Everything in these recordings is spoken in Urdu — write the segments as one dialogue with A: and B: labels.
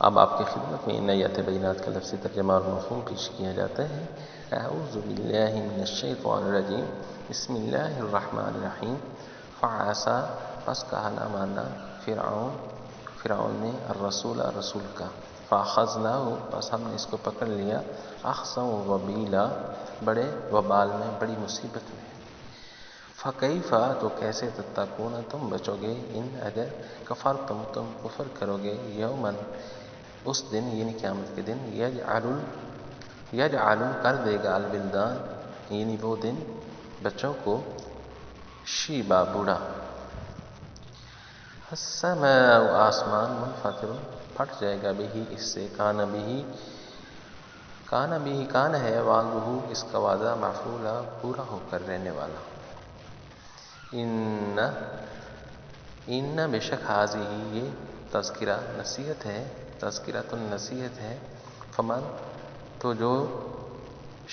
A: اب آپ کی خدمت میں ان آیات بینات کا لفظی ترجمہ اور مفہوم پیش کیا جاتا ہے۔ اعوذ باللہ من الشیطان الرجیم، بسم اللہ الرحمن الرحیم۔ فعصا، پس کہا نہ مانا فرعون نے الرسول کا، فاخذناہ، پس ہم نے اس کو پکڑ لیا، اخذا وبیلا، بڑے وبال میں، بڑی مصیبت میں۔ فکیف، تو کیسے، تتقون، تم بچو گے، ان اگر کفرتم، تم کفر کرو گے، یومن، اس دن، یعنی قیامت کے دن، یجعل، کر دے گا، البلدان، یعنی وہ دن، بچوں کو، شیبا، بوڑھا، السماء، آسمان، منفطر، پھٹ جائے گا، بھی، اس سے، کان ہے، وعدہ، اس کا وعدہ، مفعولا، پورا ہو کر رہنے والا۔ ان بے شک حاضی، یہ تذکرہ، نصیحت ہے، تذکرۃ النصیحت ہے، فمن، تو جو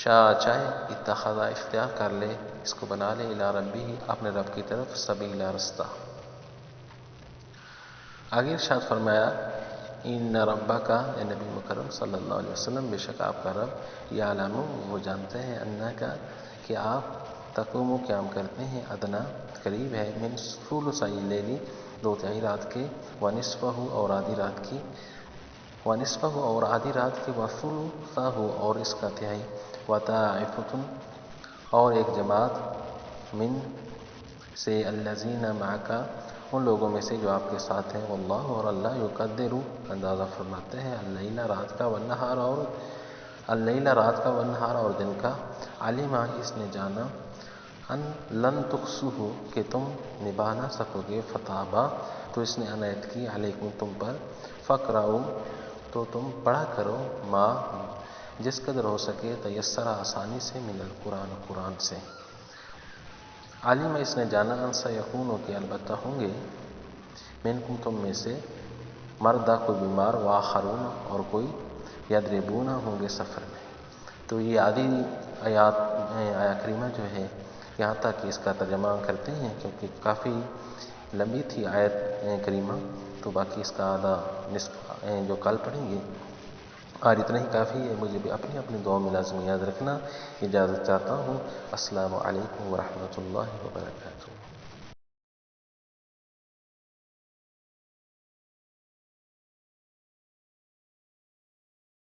A: شاء، چاہے، اتخذ، اختیار کر لے، اس کو بنا لے، الی ربہ، اپنے رب کی طرف، سبیلا، رستہ۔ آگے ارشاد فرمایا، ان ربک، اے نبی مکرم صلی اللہ علیہ وسلم، بے شک آپ کا رب، یعلم، وہ جانتے ہیں، انک، کہ آپ، تقوم، قیام کرتے ہیں، ادنا، قریب ہے، من ثلثی اللیل، 2/3 رات کے، ونصفہ، اور آدھی رات کی، وثلثہ، اور اس کا تہائی، وطائفۃ، اور ایک جماعت، من، سے، الذین معک، ان لوگوں میں سے جو آپ کے ساتھ ہیں، واللہ، اور اللہ، یقدر، اندازہ فرماتے ہیں، اللیل، رات کا، والنہار، اور دن کا، علم، اس نے جانا، ان لن تحصوہ، کہ تم نبھا نہ سکو گے، فتابا، تو اس نے عنایت کی، علیکم، تم پر، فقرؤ، تو تم پڑھا کرو، ما، جس قدر ہو سکے، تیسر، آسانی سے، من القرآن، قرآن سے۔ علم، اس نے جانا، ان سیکون، کہ البتہ ہوں گے، منکم، تم میں سے، مردہ، کوئی بیمار، وآخرون، اور کوئی، یضربون، ہوں گے سفر میں۔ تو یہ آدھی آیا کریمہ جو ہے، یہاں تک اس کا ترجمہ کرتے ہیں، کیونکہ کافی لمبی تھی آیت کریمہ، تو باقی اس کا آدھا نصف جو کل پڑھیں گے، اور اتنا ہی کافی ہے۔ مجھے بھی اپنی دعاؤں میں لازم یاد رکھنا۔ اجازت چاہتا ہوں۔ السلام علیکم ورحمۃ اللہ وبرکاتہ۔